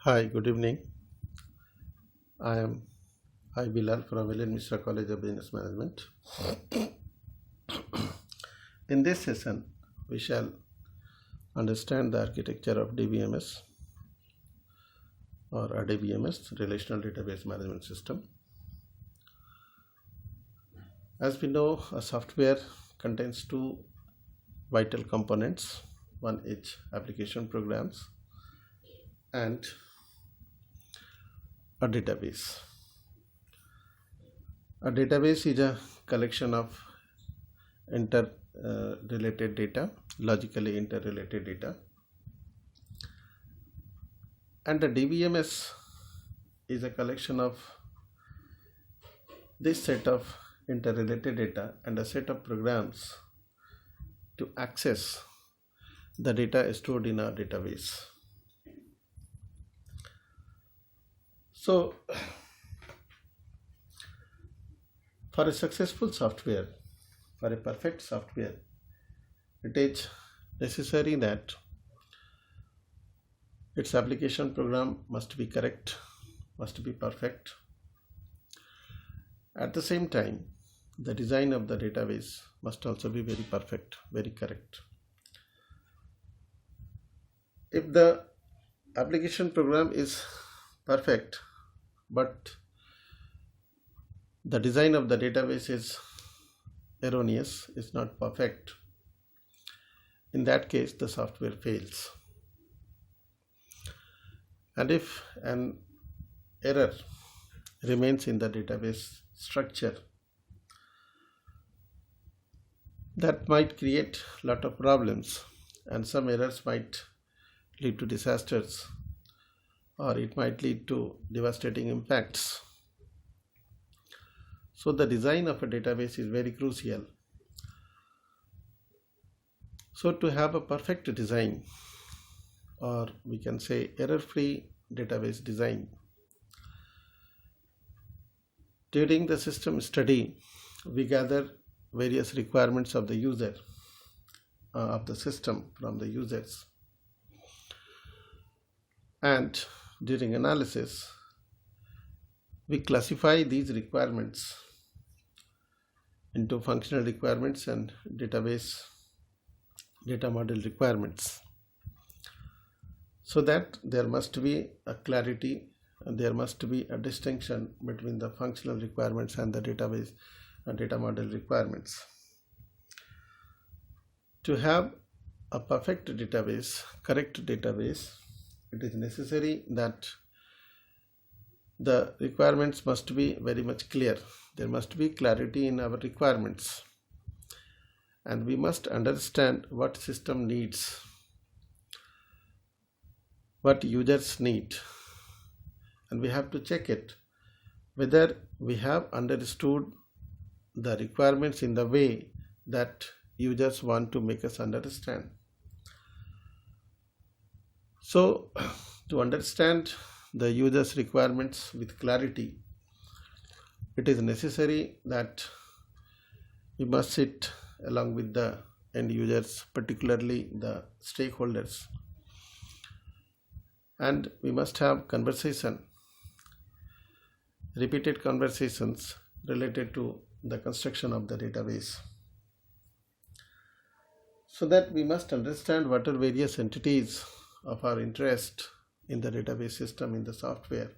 Hi, good evening. I am I Bilal from William Mishra College of Business Management. In this session, we shall understand the architecture of DBMS or RDBMS, Relational Database Management System. As we know, a software contains two vital components. One is application programs and a database. A database is a collection of interrelated data, logically interrelated data, and the DBMS is a collection of this set of interrelated data and a set of programs to access the data stored in our database. So, for a successful software, for a perfect software, it is necessary that its application program must be correct, must be perfect. At the same time, the design of the database must also be very perfect, very correct. If the application program is perfect, but the design of the database is erroneous, is not perfect, in that case the software fails. And if an error remains in the database structure, that might create a lot of problems, and some errors might lead to disasters, or it might lead to devastating impacts. So the design of a database is very crucial. So to have a perfect design, or we can say error-free database design, during the system study, we gather various requirements of the user, of the system from the users. And during analysis, we classify these requirements into functional requirements and database data model requirements, so that there must be a clarity and there must be a distinction between the functional requirements and the database and data model requirements. To have a perfect database, correct database, it is necessary that the requirements must be very much clear. There must be clarity in our requirements, and we must understand what system needs, what users need, and we have to check it whether we have understood the requirements in the way that users want to make us understand. So to understand the user's requirements with clarity, it is necessary that we must sit along with the end users, particularly the stakeholders, and we must have repeated conversations related to the construction of the database, so that we must understand what are various entities of our interest in the database system, in the software,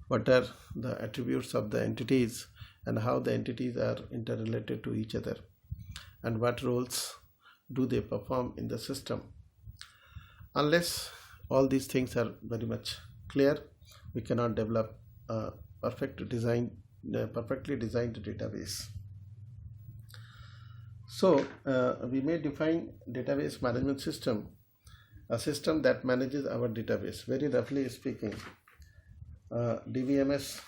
what are the attributes of the entities and how the entities are interrelated to each other, and what roles do they perform in the system. Unless all these things are very much clear, we cannot develop a perfectly designed database. So we may define database management system, a system that manages our database. Very roughly speaking, DBMS,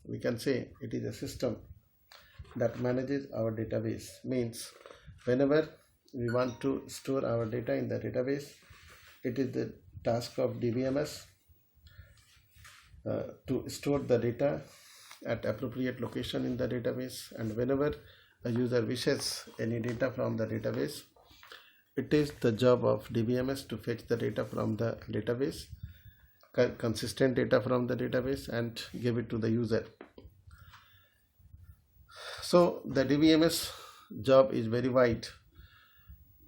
we can say it is a system that manages our database. Means whenever we want to store our data in the database, it is the task of DBMS to store the data at appropriate location in the database, and whenever a user wishes any data from the database, it is the job of DBMS to fetch the data from the database consistent data from the database and give it to the user. So the DBMS job is very wide.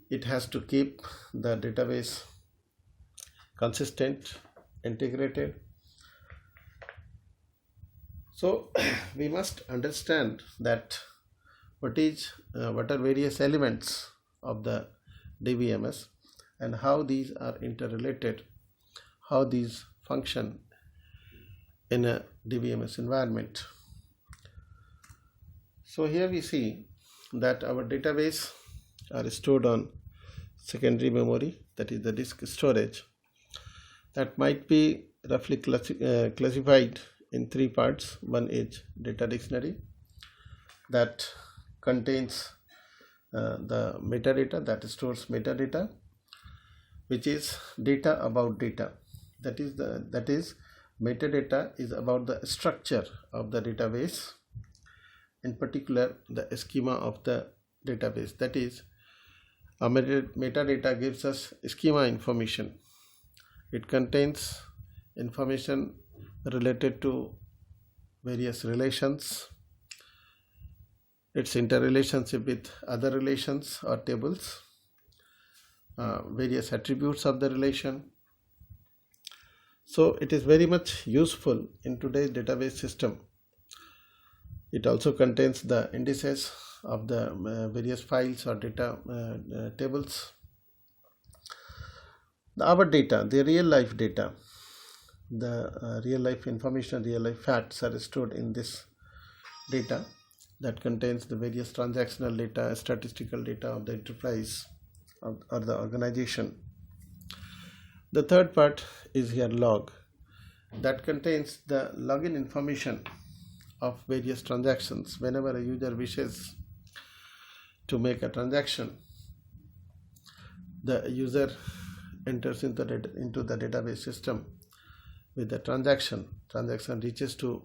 It has to keep the database consistent, integrated. So we must understand that what are various elements of the DBMS and how these are interrelated, how these function in a DBMS environment. So here we see that our database are stored on secondary memory, that is the disk storage, that might be roughly classified in three parts. One is data dictionary that contains the metadata, that stores metadata, which is data about data. That is metadata is about the structure of the database, in particular the schema of the database. That is, a metadata gives us schema information. It contains information related to various relations, its interrelationship with other relations or tables, various attributes of the relation. So it is very much useful in today's database system. It also contains the indices of the various files or data tables. Our data, the real life data, the real life information, real life facts are stored in this data that contains the various transactional data, statistical data of the enterprise or the organization. The third part is here log, that contains the login information of various transactions. Whenever a user wishes to make a transaction, the user enters into the database system with the transaction reaches to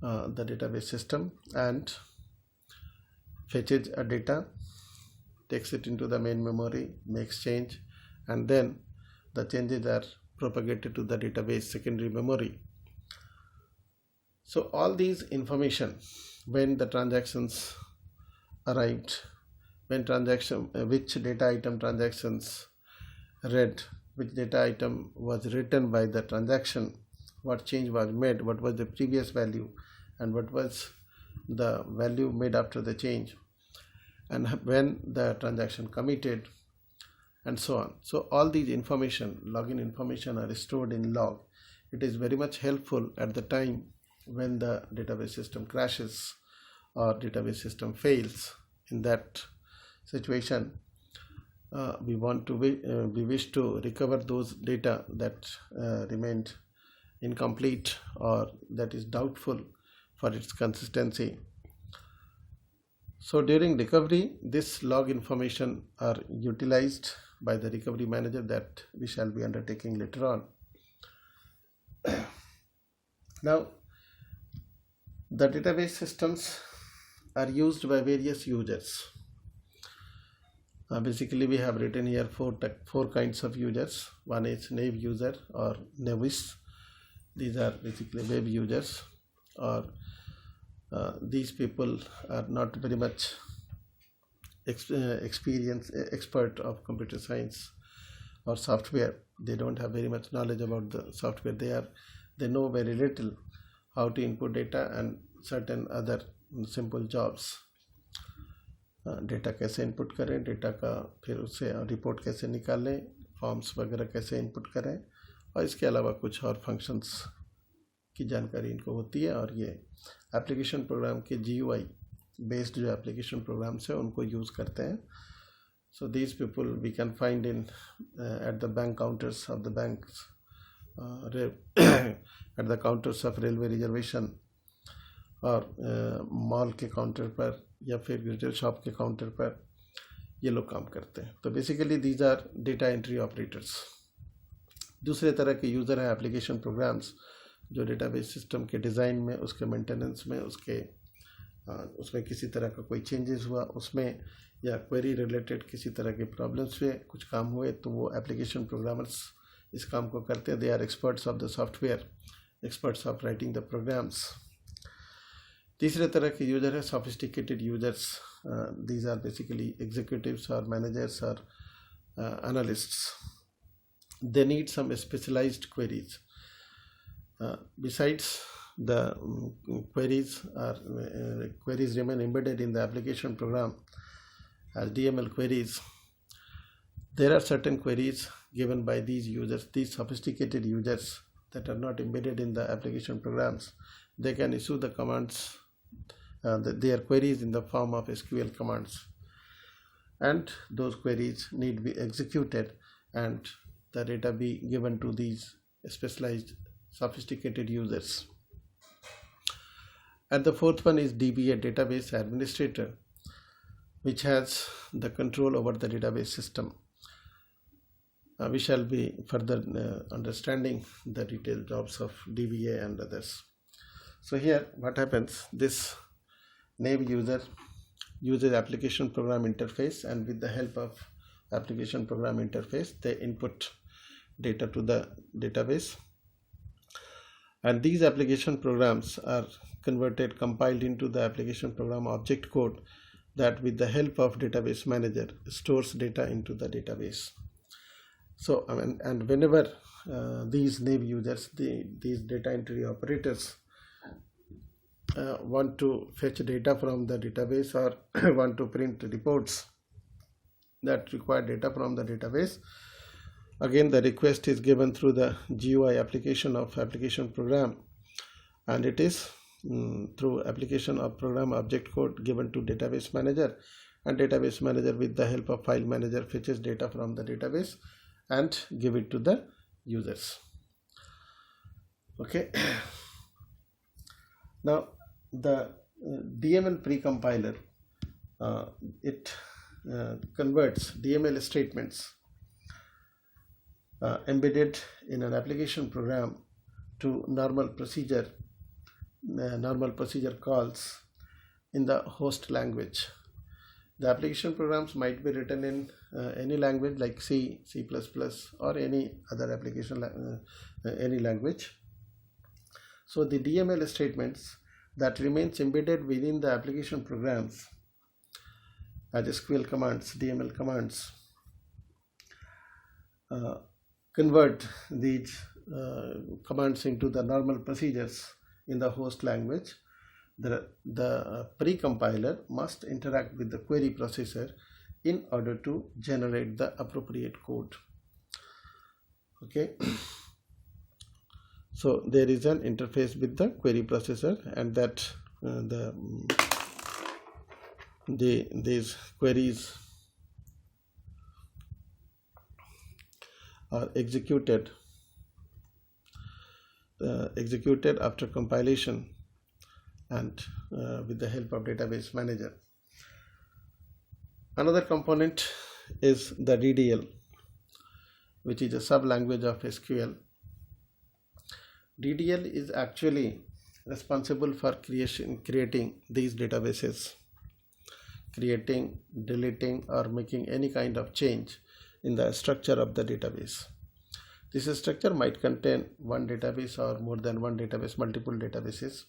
the database system and fetches a data, takes it into the main memory, makes change, and then the changes are propagated to the database secondary memory. So all these information, when the transactions arrived, when which data item transactions read, which data item was written by the transaction, what change was made, what was the previous value, and what was the value made after the change, and when the transaction committed, and so on. So all these information, login information, are stored in log. It is very much helpful at the time when the database system crashes or database system fails. In that situation, we wish to recover those data that remained incomplete or that is doubtful for its consistency. So during recovery, this log information are utilized by the recovery manager that we shall be undertaking later on. Now, the database systems are used by various users. Basically, we have written here four kinds of users. One is naive user or novice. These are basically web users, or these people are not very much expert of computer science or software. They don't have very much knowledge about the software. They know very little how to input data and certain other simple jobs. Data कैसे input करें, data का फिर उससे report कैसे निकालें, forms वगैरह कैसे input करें, और इसके अलावा कुछ और फंक्शंस की जानकारी इनको होती है. और ये एप्लीकेशन प्रोग्राम के GUI बेस्ड जो एप्लीकेशन प्रोग्राम्स है उनको यूज़ करते हैं. So these people we can find in at the bank counters of the banks, at the counters of railway reservation, और मॉल के काउंटर पर या फिर रिटेल शॉप के काउंटर पर ये लोग काम करते हैं. तो basically these are data entry operators. दूसरे तरह के यूज़र हैं एप्लीकेशन प्रोग्राम्स, जो डेटाबेस सिस्टम के डिज़ाइन में, उसके मेंटेनेंस में, उसमें किसी तरह का कोई चेंजेस हुआ उसमें, या क्वेरी रिलेटेड किसी तरह के प्रॉब्लम्स हुए, कुछ काम हुए, तो वो एप्लीकेशन प्रोग्रामर्स इस काम को करते हैं. They are experts of the software, experts of writing the programs. तीसरे तरह के यूजर है sophisticated users. These are basically executives or managers or analysts. They need some specialized queries. Besides the queries remain embedded in the application program as DML queries. There are certain queries given by these users, these sophisticated users that are not embedded in the application programs. They can issue the commands, their queries in the form of SQL commands, and those queries need to be executed and the data be given to these specialized sophisticated users. And the fourth one is DBA, database administrator, which has the control over the database system. We shall be further understanding the detailed jobs of DBA and others. So here what happens, this naive user uses application program interface, and with the help of application program interface they input data to the database, and these application programs are compiled into the application program object code that with the help of database manager stores data into the database. So and whenever these naive users, these data entry operators want to fetch data from the database or want to print reports that require data from the database, again the request is given through the GUI application of application program, and it is through application of program object code given to database manager, and database manager with the help of file manager fetches data from the database and give it to the users. Okay. Now the DML precompiler, it converts DML statements embedded in an application program to normal procedure calls in the host language. The application programs might be written in any language like C, C++, or any other application any language. So the DML statements that remains embedded within the application programs as SQL commands, DML commands, convert these commands into the normal procedures in the host language. The precompiler must interact with the query processor in order to generate the appropriate code. Okay. So there is an interface with the query processor, and that these queries are executed after compilation and with the help of database manager. Another component is the DDL, which is a sub language of SQL. DDL is actually responsible for creating these databases, creating, deleting, or making any kind of change in the structure of the database. This structure might contain one database or more than one database, multiple databases.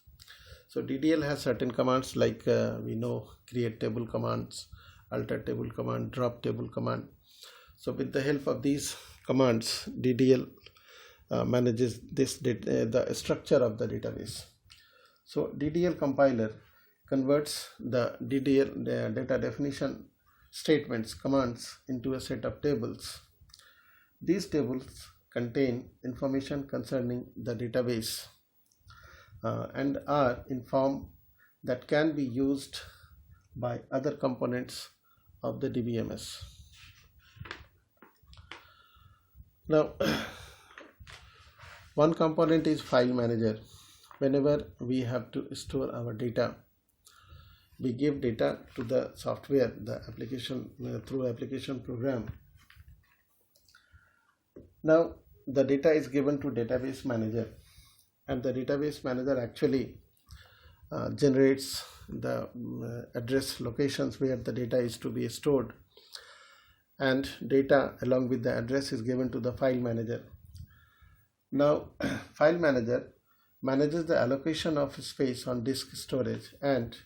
So DDL has certain commands like we know create table commands, alter table command, drop table command. So with the help of these commands, DDL manages this the structure of the database. So DDL compiler converts the DDL data definition statements commands into a set of tables. These tables contain information concerning the database and are in form that can be used by other components of the DBMS. Now one component is file manager. Whenever we have to store our data, we give data to the software, the application through application program. Now the data is given to database manager, and the database manager actually generates the address locations where the data is to be stored, and data along with the address is given to the file manager. Now, file manager manages the allocation of space on disk storage and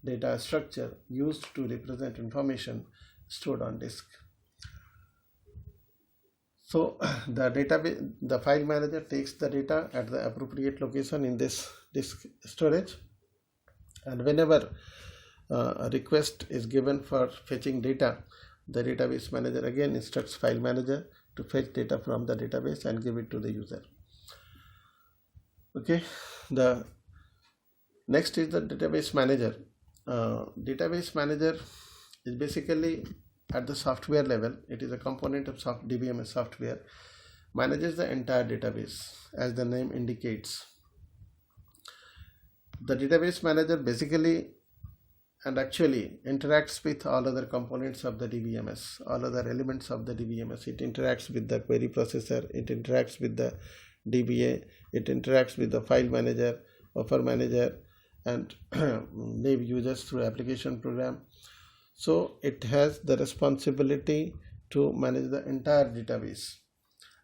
data structure used to represent information stored on disk. So the file manager takes the data at the appropriate location in this disk storage, and whenever a request is given for fetching data, the database manager again instructs file manager to fetch data from the database and give it to the user. Okay, the next is the database manager. Database manager is basically at the software level. It is a component of DBMS software, manages the entire database as the name indicates. The database manager basically and actually interacts with all other components of the DBMS, all other elements of the DBMS. It interacts with the query processor, it interacts with the DBA, it interacts with the file manager, buffer manager, and name users through application program. So it has the responsibility to manage the entire database,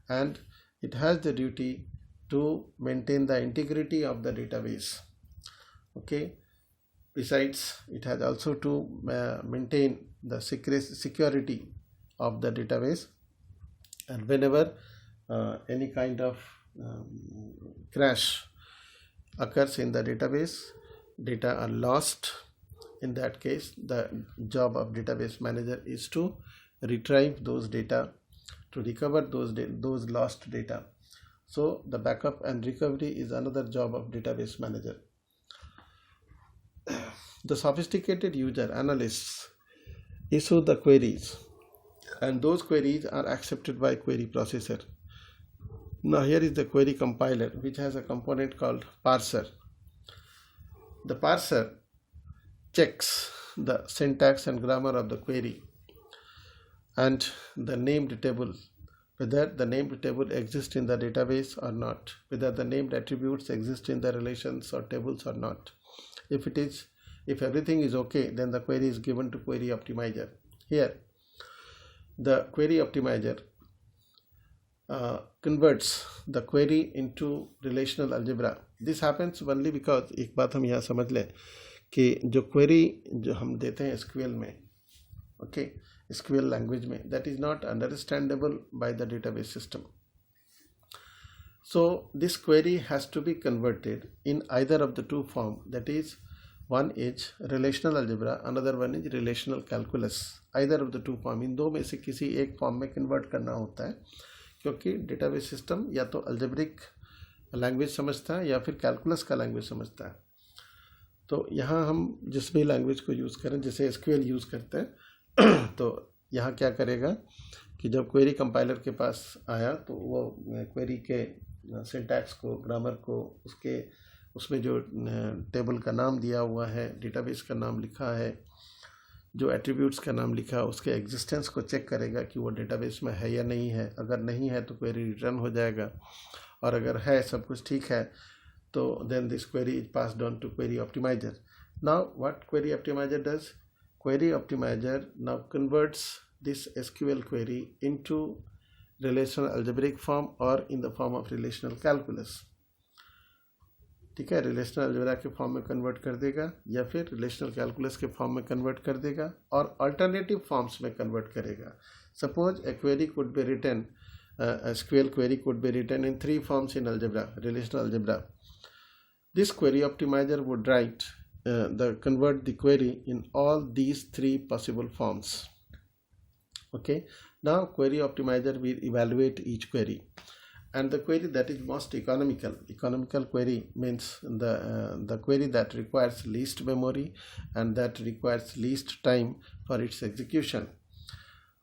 and it has the duty to maintain the integrity of the database. Okay. Besides, it has also to maintain the security of the database, and whenever any kind of crash occurs in the database, data are lost. In that case, the job of database manager is to retrieve those data, to recover those lost data. So the backup and recovery is another job of database manager. The sophisticated user analysts issue the queries, and those queries are accepted by query processor. Now here is the query compiler, which has a component called parser. The parser checks the syntax and grammar of the query and the named table, whether the named table exists in the database or not, whether the named attributes exist in the relations or tables or not. If everything is okay, then the query is given to query optimizer. Here, the query optimizer converts the query into relational algebra. This happens only because एक बात हम यहाँ समझ लें कि जो query जो हम देते हैं SQL में, okay, SQL language में, that is not understandable by the database system. So this query has to be converted in either of the two forms, that is, one is relational algebra, another one is relational calculus. Either of the two form, इन दो में से किसी एक form में convert करना होता है, क्योंकि डेटाबेस सिस्टम या तो अल्जेब्रिक लैंग्वेज समझता है या फिर कैलकुलस का लैंग्वेज समझता है. तो यहाँ हम जिस भी लैंग्वेज को यूज़ करें, जैसे SQL यूज़ करते हैं, तो यहाँ क्या करेगा कि जब क्वेरी कंपाइलर के पास आया तो वो क्वेरी के सिंटैक्स को, ग्रामर को, उसमें जो टेबल का नाम दिया हुआ है, डेटाबेस का नाम लिखा है, जो एट्रीब्यूट्स का नाम लिखा है, उसके एग्जिस्टेंस को चेक करेगा कि वो डेटाबेस में है या नहीं है. अगर नहीं है तो क्वेरी रिटर्न हो जाएगा, और अगर है, सब कुछ ठीक है, तो then this query is passed on to query optimiser. Now what query optimiser does? Query optimiser now converts this SQL query into relational algebraic form or in the form of relational calculus. ठीक है, relational algebra के form में convert कर देगा या फिर relational calculus के form में कन्वर्ट कर देगा और अल्टरनेटिव फॉर्म्स में कन्वर्ट करेगा. Suppose a query could be written, SQL query could be written in three forms in algebra, relational algebra. This query optimizer would convert the query in all these three possible forms. Okay, now query optimizer will evaluate each query, and the query that is most economical query means the query that requires least memory and that requires least time for its execution,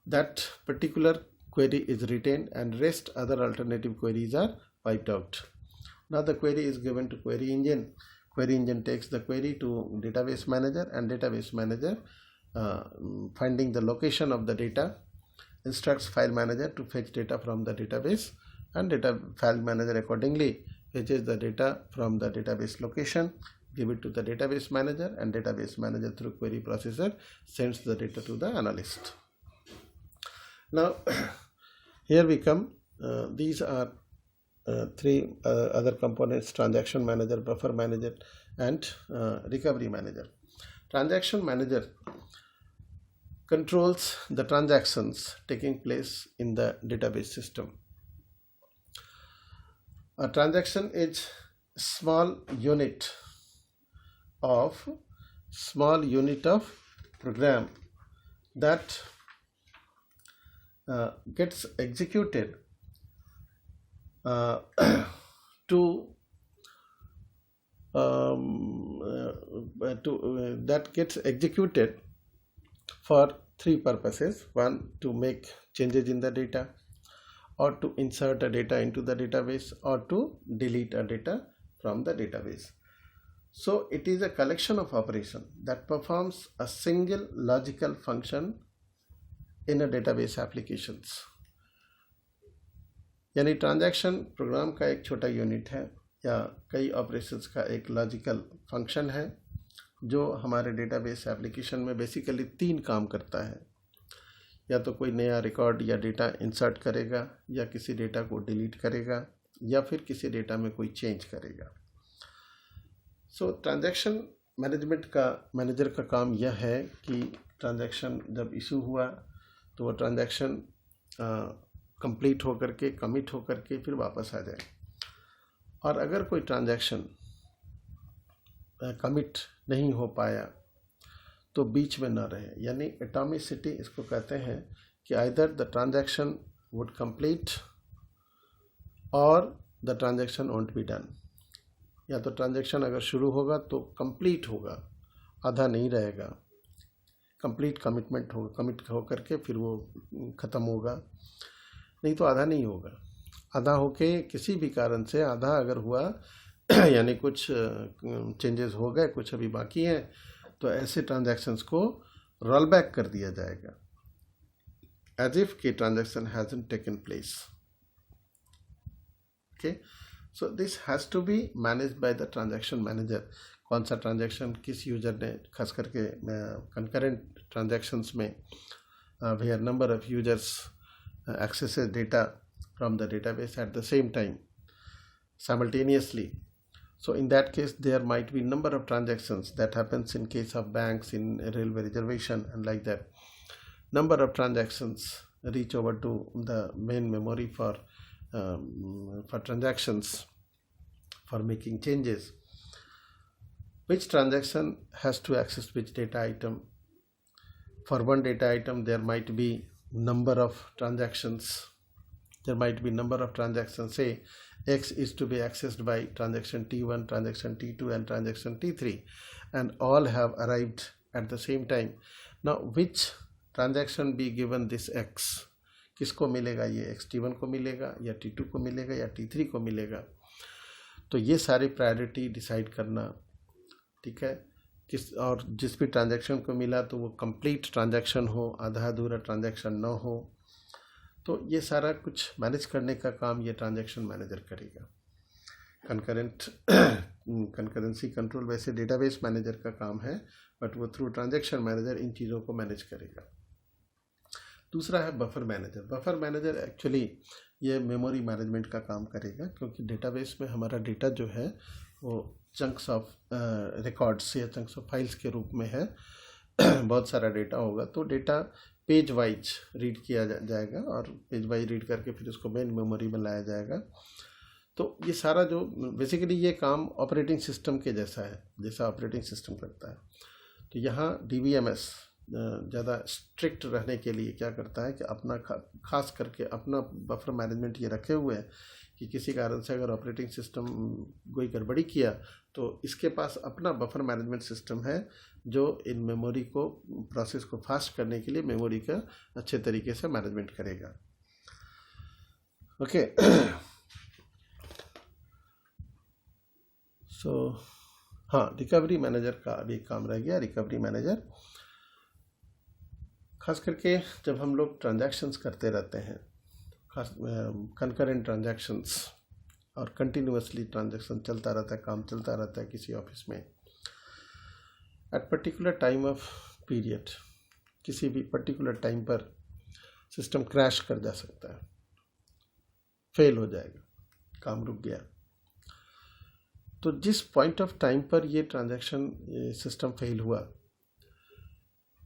that particular query is retained and rest other alternative queries are wiped out. Now the query is given to query engine. Query engine takes the query to database manager, and database manager, finding the location of the data, instructs file manager to fetch data from the database, and file manager accordingly fetches the data from the database location, give it to the database manager, and database manager through query processor sends the data to the analyst. Now here we come, these are three other components: transaction manager, buffer manager, and recovery manager. Transaction manager controls the transactions taking place in the database system. A transaction is small unit of program that gets executed that gets executed for three purposes: one, to make changes in the data, or to insert a data into the database, or to delete a data from the database. So it is a collection of operations that performs a single logical function in a database applications. यानी transaction programme का एक छोटा unit है या कई operations का एक logical function है जो हमारे डेटाबेस एप्लीकेशन में बेसिकली तीन काम करता है: या तो कोई नया रिकॉर्ड या डेटा इंसर्ट करेगा, या किसी डेटा को डिलीट करेगा, या फिर किसी डेटा में कोई चेंज करेगा. सो ट्रांजैक्शन मैनेजर का काम यह है कि ट्रांजैक्शन जब इशू हुआ तो वो ट्रांजैक्शन कंप्लीट होकर के, कमिट होकर के फिर वापस आ जाए. और अगर कोई ट्रांजैक्शन कमिट नहीं हो पाया तो बीच में ना रहे, यानी एटॉमिसिटी इसको कहते हैं कि either the transaction would complete और the transaction won't be done. या तो ट्रांजैक्शन अगर शुरू होगा तो कंप्लीट होगा, आधा नहीं रहेगा, कंप्लीट कमिटमेंट होगा, कमिट होकर के फिर वो ख़त्म होगा, नहीं तो आधा नहीं होगा. आधा होके किसी भी कारण से आधा अगर हुआ यानी कुछ चेंजेस हो गए, कुछ अभी बाकी हैं, तो ऐसे ट्रांजैक्शंस को रोल बैक कर दिया जाएगा एज इफ कि transaction hasn't taken place. Okay, so this has to be managed by the transaction manager. कौन सा ट्रांजैक्शन किस यूजर ने, खास करके कंकरेंट ट्रांजैक्शंस में where number of users accesses data from the database at the same time simultaneously. So in that case there might be number of transactions that happens in case of banks, in railway reservation and like that. Number of transactions reach over to the main memory for transactions, for making changes. Which transaction has to access which data item? For one data item there might be number of transactions. There might be number of transactions. Say X is to be accessed by transaction T1, transaction T2 and transaction T3, and all have arrived at the same time. Now which transaction be given this X? किसको मिलेगा ये X? T1 को मिलेगा या T2 को मिलेगा या T3 को मिलेगा? तो ये सारी प्रायोरिटी डिसाइड करना, ठीक है, किस और जिस भी ट्रांजैक्शन को मिला तो वो कंप्लीट ट्रांजैक्शन हो, आधा अधूरा ट्रांजैक्शन न हो, तो ये सारा कुछ मैनेज करने का काम ये ट्रांजैक्शन मैनेजर करेगा. कंकरेंसी कंट्रोल वैसे डेटाबेस मैनेजर का काम है, बट वो थ्रू ट्रांजैक्शन मैनेजर इन चीज़ों को मैनेज करेगा. दूसरा है buffer manager. Buffer manager actually ये मेमोरी मैनेजमेंट का काम करेगा, क्योंकि डेटाबेस में हमारा डेटा जो है वो चंक्स ऑफ रिकॉर्ड्स या चंक्स ऑफ फाइल्स के रूप में है. बहुत सारा डेटा होगा तो डेटा पेज वाइज रीड किया जाएगा और पेज वाइज रीड करके फिर उसको मेन मेमोरी में लाया जाएगा. तो ये सारा जो बेसिकली ये काम ऑपरेटिंग सिस्टम के जैसा है, जैसा ऑपरेटिंग सिस्टम करता है. तो यहाँ DBMS ज़्यादा स्ट्रिक्ट रहने के लिए क्या करता है कि अपना खास करके अपना बफर मैनेजमेंट ये रखे हुए हैं कि किसी कारण से अगर ऑपरेटिंग सिस्टम कोई गड़बड़ी किया तो इसके पास अपना बफर मैनेजमेंट सिस्टम है जो इन मेमोरी को, प्रोसेस को फास्ट करने के लिए मेमोरी का अच्छे तरीके से मैनेजमेंट करेगा. ओके, सो हाँ, रिकवरी मैनेजर का अभी काम रह गया. रिकवरी मैनेजर खास करके जब हम लोग ट्रांजैक्शंस करते रहते हैं, खास कंकरेंट ट्रांजैक्शंस और कंटिन्यूसली ट्रांजैक्शन चलता रहता है, काम चलता रहता है किसी ऑफिस में, at particular time of period किसी भी पर्टिकुलर टाइम पर सिस्टम क्रैश कर जा सकता है, फेल हो जाएगा. काम रुक गया। तो जिस पॉइंट ऑफ टाइम पर ये ट्रांजैक्शन सिस्टम फेल हुआ,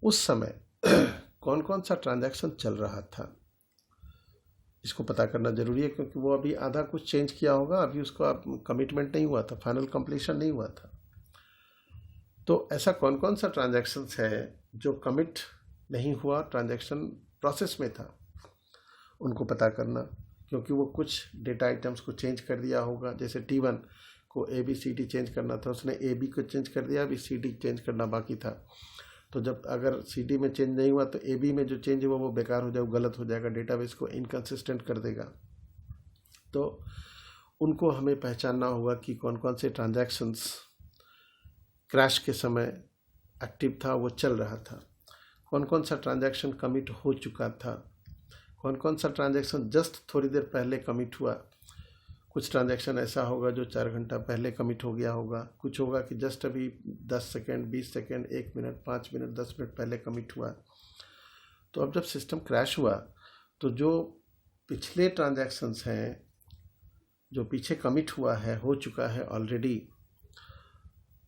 उस समय कौन कौन सा ट्रांजैक्शन चल रहा था, इसको पता करना जरूरी है, क्योंकि वो अभी आधा कुछ चेंज किया होगा, अभी उसका कमिटमेंट नहीं हुआ था, फाइनल कंप्लीशन नहीं हुआ था। तो ऐसा कौन कौन सा ट्रांजैक्शन है जो कमिट नहीं हुआ, ट्रांजैक्शन प्रोसेस में था, उनको पता करना, क्योंकि वो कुछ डेटा आइटम्स को चेंज कर दिया होगा। जैसे T1 को ABCD चेंज करना था, उसने AB को चेंज कर दिया, अभी CD चेंज करना बाकी था। तो जब अगर CD में चेंज नहीं हुआ तो AB में जो चेंज हुआ वो बेकार हो जाएगा, गलत हो जाएगा, डेटाबेस को इनकंसिस्टेंट कर देगा। तो उनको हमें पहचानना होगा कि कौन कौन से ट्रांजैक्शंस क्रैश के समय एक्टिव था, वो चल रहा था, कौन कौन सा ट्रांजैक्शन कमिट हो चुका था, कौन कौन सा ट्रांजैक्शन जस्ट थोड़ी देर पहले कमिट हुआ। कुछ ट्रांजैक्शन ऐसा होगा जो 4 घंटा पहले कमिट हो गया होगा, कुछ होगा कि जस्ट अभी 10 second, 20 second, 1 minute, 5 minute, 10 minute पहले कमिट हुआ। तो अब जब सिस्टम क्रैश हुआ तो जो पिछले ट्रांजैक्शंस हैं, जो पीछे कमिट हुआ है, हो चुका है ऑलरेडी,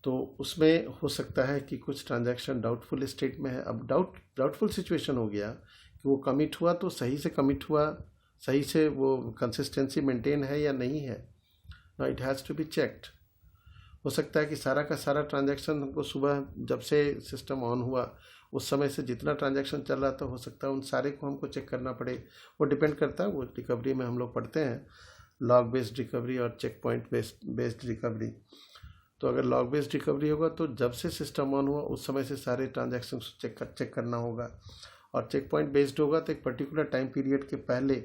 तो उसमें हो सकता है कि कुछ ट्रांजैक्शन डाउटफुल स्टेट में है। अब डाउटफुल सिचुएशन हो गया कि वो कमिट हुआ तो सही से कमिट हुआ, सही से वो कंसिस्टेंसी मेंटेन है या नहीं है। Now it has to be checked. हो सकता है कि सारा का सारा ट्रांजैक्शन हमको सुबह जब से सिस्टम ऑन हुआ उस समय से जितना ट्रांजैक्शन चल रहा था, हो सकता है उन सारे को हमको चेक करना पड़े। वो डिपेंड करता है, वो रिकवरी में हम लोग पढ़ते हैं, लॉग बेस्ड रिकवरी और चेक पॉइंट बेस्ड रिकवरी। तो अगर लॉग बेस्ड रिकवरी होगा तो जब से सिस्टम ऑन हुआ उस समय से सारे ट्रांजैक्शन चेक करना होगा, और चेक पॉइंट बेस्ड होगा तो एक पर्टिकुलर टाइम पीरियड के पहले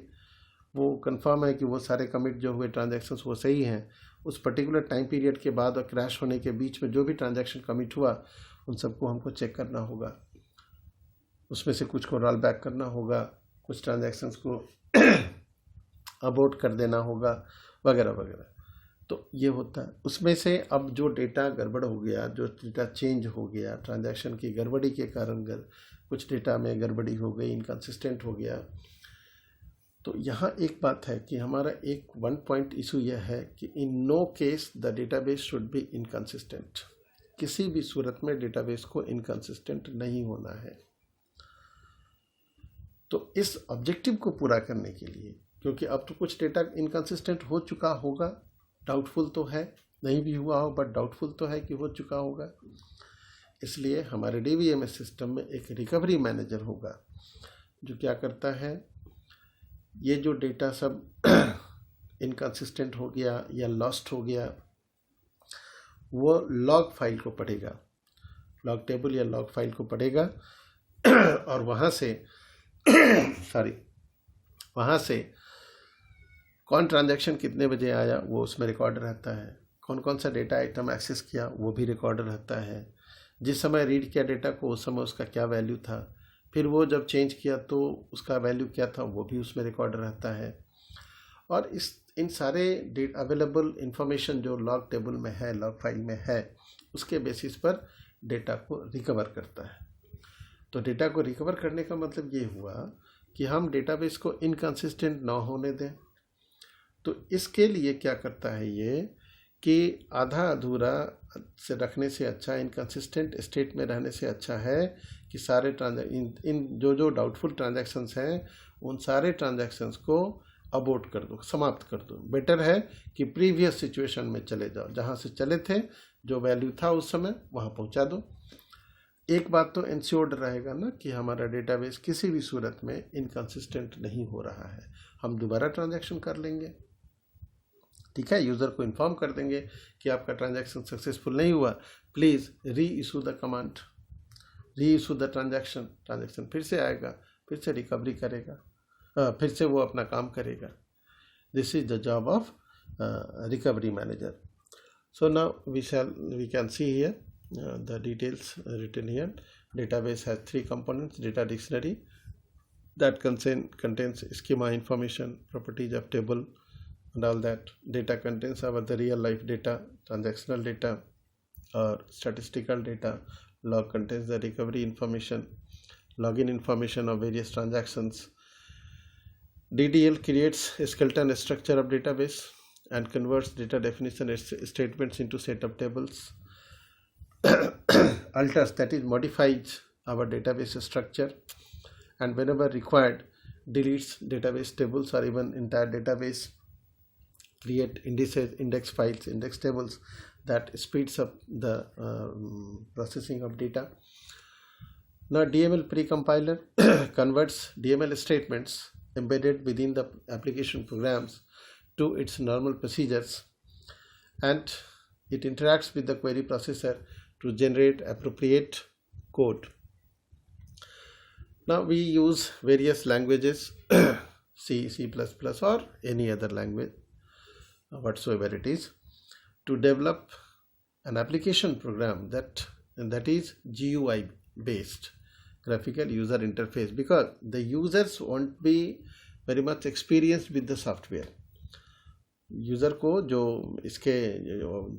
वो कंफर्म है कि वो सारे कमिट जो हुए ट्रांजैक्शंस वो सही हैं। उस पर्टिकुलर टाइम पीरियड के बाद और क्रैश होने के बीच में जो भी ट्रांजैक्शन कमिट हुआ उन सबको हमको चेक करना होगा, उसमें से कुछ को रोल बैक करना होगा, कुछ ट्रांजैक्शंस को अबॉर्ट कर देना होगा, वगैरह वगैरह। तो ये होता है। उसमें से अब जो डेटा गड़बड़ हो गया, जो डेटा चेंज हो गया, ट्रांजैक्शन की गड़बड़ी के कारण कुछ डेटा में गड़बड़ी हो गई, इनकंसिस्टेंट हो गया, तो यहाँ एक बात है कि हमारा एक 1 पॉइंट इशू यह है कि in no case the database should be inconsistent. किसी भी सूरत में डेटाबेस को इनकंसिस्टेंट नहीं होना है। तो इस ऑब्जेक्टिव को पूरा करने के लिए, क्योंकि अब तो कुछ डेटा इनकंसिस्टेंट हो चुका होगा, डाउटफुल तो है, नहीं भी हुआ हो बट डाउटफुल तो है कि हो चुका होगा, इसलिए हमारे DBMS सिस्टम में एक रिकवरी मैनेजर होगा जो क्या करता है, ये जो डेटा सब इनकंसिस्टेंट हो गया या लॉस्ट हो गया, वो लॉग फाइल को पढ़ेगा, लॉग टेबल या लॉग फाइल को पढ़ेगा और वहाँ से कौन ट्रांजैक्शन कितने बजे आया वो उसमें रिकॉर्ड रहता है, कौन कौन सा डेटा आइटम एक्सेस किया वो भी रिकॉर्ड रहता है, जिस समय रीड किया डेटा को उस समय उसका क्या वैल्यू था, फिर वो जब चेंज किया तो उसका वैल्यू क्या था वो भी उसमें रिकॉर्ड रहता है। और इन सारे अवेलेबल इंफॉर्मेशन जो लॉग टेबल में है, लॉग फाइल में है, उसके बेसिस पर डेटा को रिकवर करता है। तो डेटा को रिकवर करने का मतलब ये हुआ कि हम डेटाबेस को इनकंसिस्टेंट ना होने दें। तो इसके लिए क्या करता है ये कि आधा अधूरा से रखने से अच्छा, इनकंसिस्टेंट स्टेट में रहने से अच्छा है कि सारे इन जो डाउटफुल ट्रांजैक्शंस हैं उन सारे ट्रांजैक्शंस को अबॉर्ट कर दो, समाप्त कर दो। बेटर है कि प्रीवियस सिचुएशन में चले जाओ, जहाँ से चले थे, जो वैल्यू था उस समय वहाँ पहुँचा दो। एक बात तो इंश्योर्ड रहेगा ना कि हमारा डेटाबेस किसी भी सूरत में इनकंसिस्टेंट नहीं हो रहा है, हम दोबारा ट्रांजैक्शन कर लेंगे, ठीक है, यूज़र को इन्फॉर्म कर देंगे कि आपका ट्रांजैक्शन सक्सेसफुल नहीं हुआ, प्लीज़ री इशू द कमांड, री इशू द ट्रांजैक्शन फिर से आएगा, फिर से रिकवरी करेगा, फिर से वो अपना काम करेगा। This is the job of recovery manager. So now we can see here the details written here. Database has 3 components: data dictionary that contains schema information, properties of table and all that. Data contains the real life data, transactional data or statistical data. Log contains the recovery information, login information of various transactions. DDL creates a skeleton structure of database and converts data definition statements into setup tables, alters, that is modifies our database structure, and whenever required deletes database tables or even entire database, create indices, index files, index tables, that speeds up the processing of data. Now DML precompiler converts DML statements embedded within the application programs to its normal procedures, and it interacts with the query processor to generate appropriate code. Now we use various languages, C, C++ or any other language whatsoever it is, to develop an application program that is GUI based, graphical user interface, because the users won't be very much experienced with the software. User को जो इसके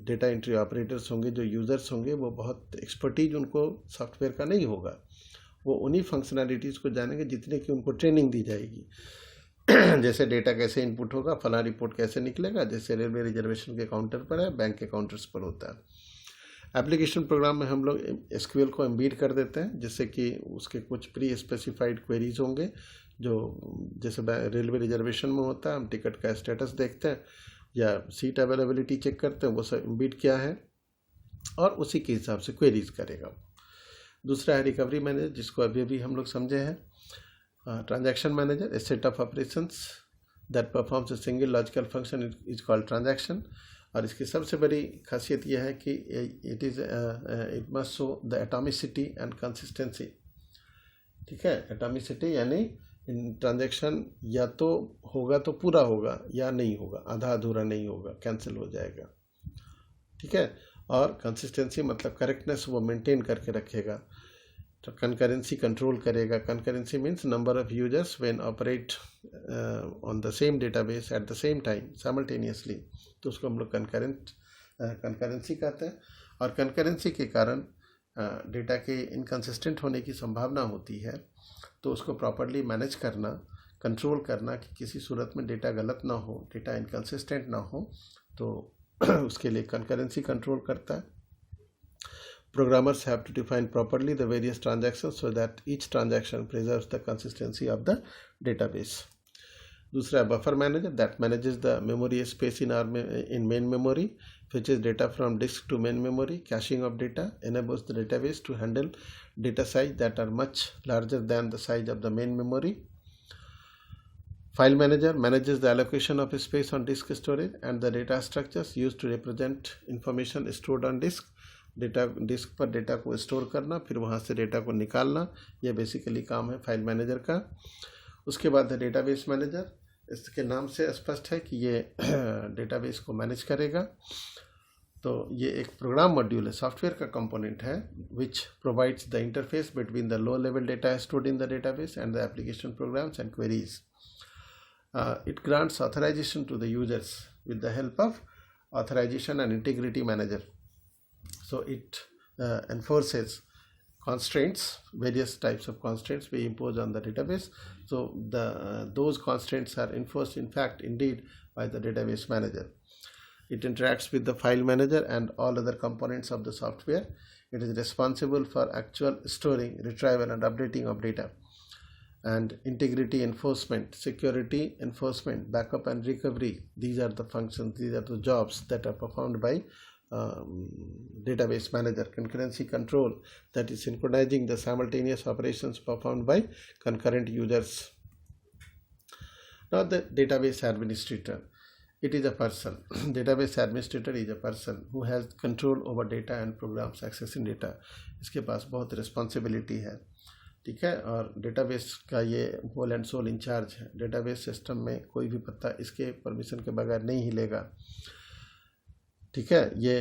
data entry operators होंगे, जो users होंगे, वो बहुत expertise उनको software का नहीं होगा, वो उन्हीं फंक्शनैलिटीज़ को जानेंगे जितने की उनको ट्रेनिंग दी जाएगी। जैसे डेटा कैसे इनपुट होगा, फला रिपोर्ट कैसे निकलेगा, जैसे रेलवे रिजर्वेशन के काउंटर पर है, बैंक के काउंटर्स पर होता है। एप्लीकेशन प्रोग्राम में हम लोग एसक्यूएल को एम्बेड कर देते हैं, जिससे कि उसके कुछ प्री स्पेसिफाइड क्वेरीज होंगे, जो जैसे रेलवे रिजर्वेशन में होता है, हम टिकट का स्टेटस देखते हैं या सीट अवेलेबिलिटी चेक करते हैं, वो सब एम्बेड किया है और उसी के हिसाब से क्वेरीज करेगा। दूसरा है रिकवरी मैनेजर, जिसको अभी हम लोग समझे हैं। Transaction manager, A set of operations that performs a single logical function is called transaction, और इसकी सबसे बड़ी खासियत यह है कि it must show the atomicity and consistency. ठीक है, एटॉमिसिटी यानी ट्रांजैक्शन या तो होगा तो पूरा होगा या नहीं होगा, आधा अधूरा नहीं होगा, कैंसिल हो जाएगा। ठीक है, और कंसिस्टेंसी मतलब करेक्टनेस वो मेंटेन करके रखेगा। तो कंकरेंसी कंट्रोल करेगा। Concurrency means number of users when operate on the same database at the same time simultaneously, तो उसको हम लोग कंकरेंसी कहते हैं। और कंकरेंसी के कारण डेटा के इनकंसिस्टेंट होने की संभावना होती है, तो उसको प्रॉपरली मैनेज करना, कंट्रोल करना कि किसी सूरत में डेटा गलत ना हो, डेटा इनकंसिस्टेंट ना हो, तो उसके लिए कंकरेंसी कंट्रोल करता है। Programmers have to define properly the various transactions so that each transaction preserves the consistency of the database. दूसरा buffer manager, that manages the memory space in main memory, fetches data from disk to main memory, caching of data, enables the database to handle data size that are much larger than the size of the main memory. File manager manages the allocation of space on disk storage and the data structures used to represent information stored on disk. Data disk पर data को store करना, फिर वहाँ से data को निकालना, यह basically काम है फाइल मैनेजर का। उसके बाद है डेटाबेस मैनेजर, इसके नाम से स्पष्ट है कि ये डेटाबेस को मैनेज करेगा। तो ये एक प्रोग्राम मॉड्यूल है, सॉफ्टवेयर का कंपोनेंट है, which provides the interface between the low level data stored in the database and the application programs and queries. It grants authorization to the users with the help of authorization and integrity manager. So it enforces constraints, various types of constraints we impose on the database. So those constraints are enforced in fact indeed by the database manager. It interacts with the file manager and all other components of the software. It is responsible for actual storing, retrieval and updating of data, and integrity enforcement, security enforcement, backup and recovery. These are the functions, these are the jobs that are performed by database manager. Concurrency control, that is synchronizing the simultaneous operations performed by concurrent users. Now the database administrator, it is a person. Database administrator is a person who has control over data and programs accessing data. इसके पास बहुत responsibility है, ठीक है, और database का ये whole and soul in charge है। Database system में कोई भी पत्ता इसके परमिशन के बगैर नहीं हिलेगा, ठीक है। ये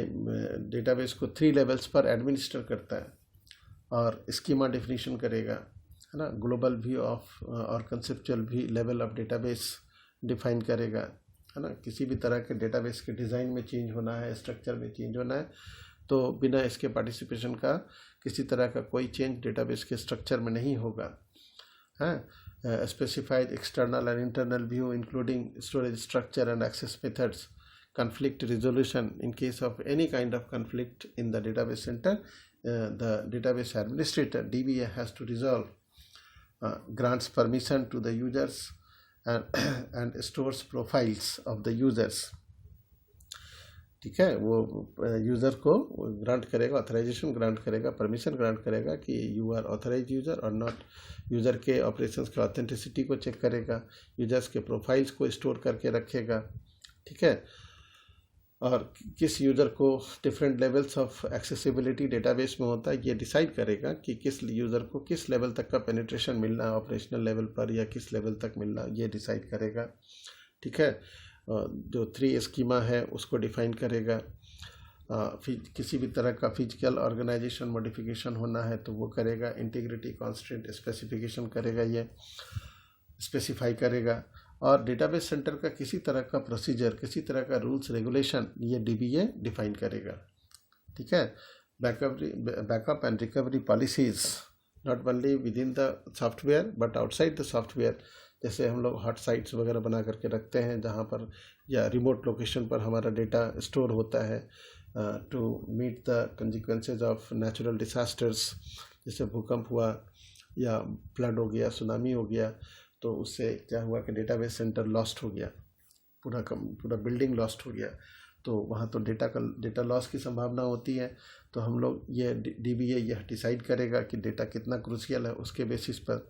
डेटाबेस को 3 लेवल्स पर एडमिनिस्टर करता है और स्कीमा डेफिनेशन करेगा, है ना, ग्लोबल व्यू ऑफ और conceptual view level of database define करेगा, है ना। किसी भी तरह के डेटाबेस के डिज़ाइन में चेंज होना है, स्ट्रक्चर में चेंज होना है, तो बिना इसके पार्टिसिपेशन का किसी तरह का कोई चेंज डेटाबेस के स्ट्रक्चर में नहीं होगा। Specified external and internal view including storage structure and access methods conflict resolution. In case of any kind of conflict in the database center, the database administrator DBA has to resolve, grants permission to the users and stores profiles of the users. ठीक है, वो user को grant करेगा, authorisation grant करेगा, permission grant करेगा कि you are authorise user और not, user के ऑपरेशंस के ऑथेंटिसिटी को चेक करेगा, यूज़र्स के प्रोफाइल्स को स्टोर करके रखेगा, ठीक है, और किस यूज़र को different levels of accessibility database में होता है ये डिसाइड करेगा कि किस यूज़र को किस लेवल तक का पेनिट्रेशन मिलना है ऑपरेशनल लेवल पर या किस लेवल तक मिलना, ये डिसाइड करेगा, ठीक है। जो 3 स्कीमा है उसको डिफाइन करेगा। किसी भी तरह का फिजिकल ऑर्गेनाइजेशन मॉडिफिकेशन होना है तो वो करेगा, इंटीग्रिटी कॉन्स्टेंट स्पेसिफिकेशन करेगा, ये स्पेसिफाई करेगा, और डेटाबेस सेंटर का किसी तरह का प्रोसीजर, किसी तरह का रूल्स रेगुलेशन ये DBA डिफाइन करेगा, ठीक है। Backup and recovery policies not only with in the software but outside the software. जैसे हम लोग हॉट साइट्स वगैरह बना करके रखते हैं जहाँ पर या रिमोट लोकेशन पर हमारा डेटा स्टोर होता है to meet the consequences of natural disasters, जैसे भूकंप हुआ या फ्लड हो गया, सुनामी हो गया, तो उससे क्या हुआ कि डेटाबेस सेंटर लॉस्ट हो गया, पूरा बिल्डिंग लॉस्ट हो गया, तो वहाँ तो डेटा लॉस की संभावना होती है। तो हम लोग ये DBA यह डिसाइड करेगा कि डेटा कितना क्रूशियल है, उसके बेसिस पर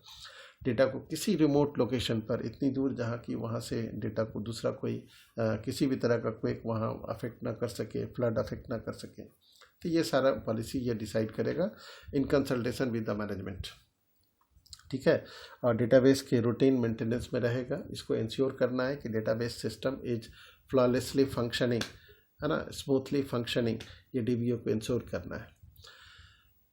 डेटा को किसी रिमोट लोकेशन पर इतनी दूर जहाँ की वहाँ से डेटा को दूसरा कोई किसी भी तरह का क्वेक वहाँ अफेक्ट ना कर सके, फ्लड अफेक्ट ना कर सके, तो ये सारा पॉलिसी ये डिसाइड करेगा in consultation with the management, ठीक है। और डेटाबेस के रूटीन मेंटेनेंस में रहेगा। इसको इंश्योर करना है कि database system is flawlessly functioning, है ना, स्मूथली फंक्शनिंग, ये DBA को इंश्योर करना है।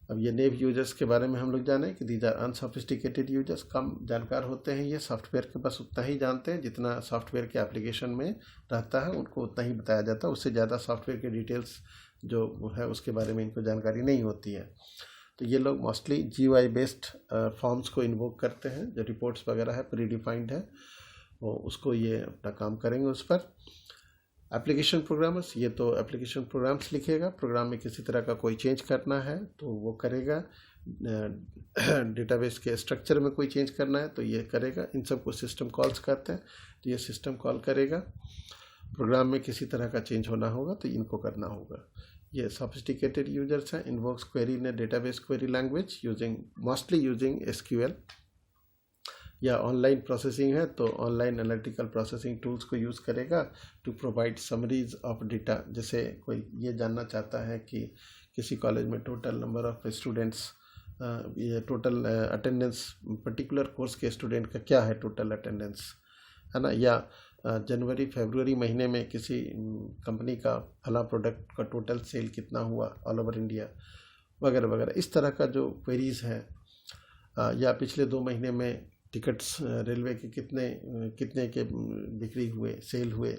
अब ये नेव यूजर्स के बारे में हम लोग जाने कि दीज आर अनसोफिस्टिकेटेड यूजर्स, कम जानकार होते हैं ये, सॉफ्टवेयर के बस उतना ही जानते हैं जितना सॉफ्टवेयर के एप्लीकेशन में रहता है, उनको उतना ही बताया जाता है, उससे ज़्यादा सॉफ्टवेयर के डिटेल्स जो है उसके बारे में इनको जानकारी नहीं होती है। तो ये लोग मोस्टली GUI बेस्ड फॉर्म्स को इन्वोक करते हैं, जो रिपोर्ट्स वगैरह है प्री डिफाइंड है, वो उसको ये अपना काम करेंगे उस पर। एप्लीकेशन प्रोग्रामर्स, ये तो एप्लीकेशन प्रोग्राम्स लिखेगा, प्रोग्राम में किसी तरह का कोई चेंज करना है तो वो करेगा, डेटाबेस के स्ट्रक्चर में कोई चेंज करना है तो ये करेगा, इन सब को सिस्टम कॉल्स कहते हैं, तो ये सिस्टम कॉल करेगा। प्रोग्राम में किसी तरह का चेंज होना होगा तो इनको करना होगा। ये सोफिस्टिकेटेड यूजर्स हैं, invokes query in database query language mostly using SQL, या ऑनलाइन प्रोसेसिंग है तो ऑनलाइन एनालिटिकल प्रोसेसिंग टूल्स को यूज़ करेगा to provide summaries of data. जैसे कोई ये जानना चाहता है कि किसी कॉलेज में टोटल नंबर ऑफ स्टूडेंट्स, ये टोटल अटेंडेंस पर्टिकुलर कोर्स के स्टूडेंट का क्या है टोटल अटेंडेंस, है ना, या जनवरी फरवरी महीने में किसी कंपनी का फला प्रोडक्ट का टोटल सेल कितना हुआ ऑल ओवर इंडिया, वगैरह वगैरह, इस तरह का जो क्वेरीज हैं, या पिछले 2 महीने में टिकट्स रेलवे के कितने के बिक्री हुए, सेल हुए,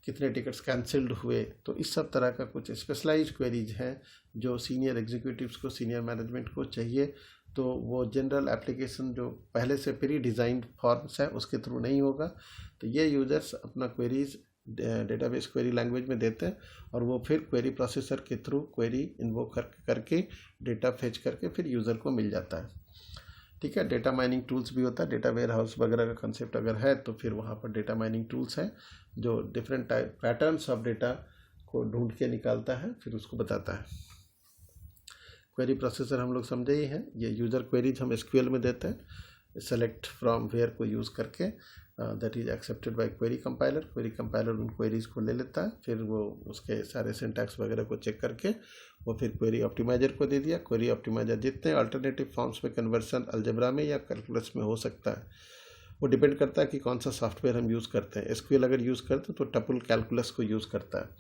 कितने टिकट्स कैंसिल्ड हुए, तो इस सब तरह का कुछ स्पेशलाइज्ड क्वेरीज हैं जो सीनियर एग्जीक्यूटिव्स को, सीनियर मैनेजमेंट को चाहिए, तो वो जनरल एप्लीकेशन जो पहले से प्री डिज़ाइंड फॉर्म्स है उसके थ्रू नहीं होगा, तो ये यूजर्स अपना क्वेरीज डेटाबेस क्वेरी लैंग्वेज में देते हैं और वो फिर क्वेरी प्रोसेसर के थ्रू क्वेरी इन्वोक करके डेटा फेच करके फिर यूज़र को मिल जाता है, ठीक है। डेटा माइनिंग टूल्स भी होता है, डेटा वेयर हाउस वगैरह का कंसेप्ट अगर है तो फिर वहाँ पर डेटा माइनिंग टूल्स हैं जो different type patterns of data को ढूंढ के निकालता है, फिर उसको बताता है। क्वेरी प्रोसेसर हम लोग समझे ही हैं, ये यूज़र क्वेरीज हम SQL में देते हैं, सेलेक्ट फ्रॉम वेयर को यूज़ करके, that is accepted by query compiler. Query compiler उन क्वेरीज को ले लेता है, फिर वो उसके सारे सिंटैक्स वगैरह को चेक करके वो फिर क्वेरी ऑप्टिमाइजर को दे दिया। क्वेरी ऑप्टिमाइजर जितने अल्टरनेटिव फॉर्म्स में कन्वर्सन अलजेब्रा में या कैलकुलस में हो सकता है, वो डिपेंड करता है कि कौन सा सॉफ्टवेयर हम यूज़ करते हैं। SQL अगर यूज़ करते हैं तो टपल कैलकुलस को यूज़ करता है,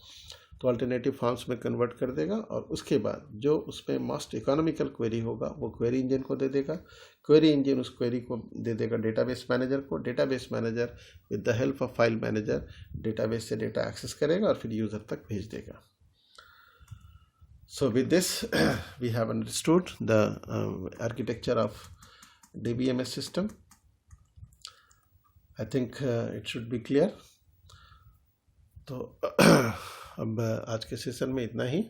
तो अल्टरनेटिव फॉर्म्स में कन्वर्ट कर देगा और उसके बाद जो उसमें मोस्ट इकोनॉमिकल क्वेरी होगा वो क्वेरी इंजन को दे देगा। क्वेरी इंजन उस क्वेरी को दे देगा डेटाबेस मैनेजर को। Database manager with the help of file manager database से डेटा एक्सेस करेगा और फिर यूज़र तक भेज देगा। So with this we have understood the architecture of DBMS system. I think it should be clear. तो अब आज के सेशन में इतना ही।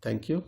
Thank you.